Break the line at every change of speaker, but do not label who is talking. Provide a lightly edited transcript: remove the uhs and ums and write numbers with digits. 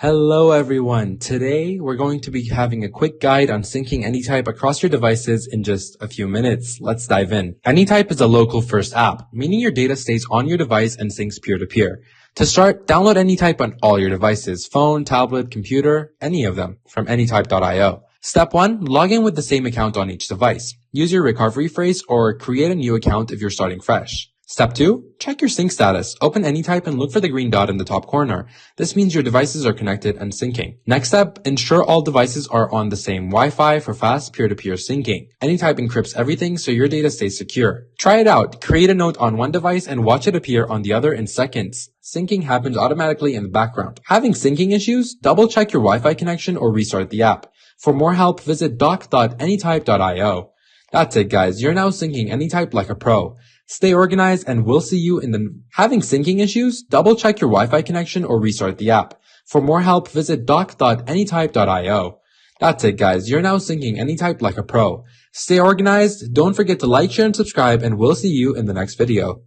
Hello everyone. Today we're going to be having a quick guide on syncing Anytype across your devices in just a few minutes. Let's dive in. Anytype is a local first app, meaning your data stays on your device and syncs peer-to-peer. To start, download Anytype on all your devices, phone, tablet, computer, any of them, from anytype.io. Step 1. Log in with the same account on each device. Use your recovery phrase or create a new account if you're starting fresh. Step 2. Check your sync status. Open Anytype and look for the green dot in the top corner. This means your devices are connected and syncing. Next step, ensure all devices are on the same Wi-Fi for fast peer-to-peer syncing. Anytype encrypts everything so your data stays secure. Try it out. Create a note on one device and watch it appear on the other in seconds. Syncing happens automatically in the background. Having syncing issues? Double-check your Wi-Fi connection or restart the app. For more help, visit doc.anytype.io. That's it, guys. You're now syncing Anytype like a pro. Stay organized and we'll see you in the... Having syncing issues? Double check your Wi-Fi connection or restart the app. For more help, visit doc.anytype.io. That's it, guys. You're now syncing Anytype like a pro. Stay organized. Don't forget to like, share, and subscribe, and we'll see you in the next video.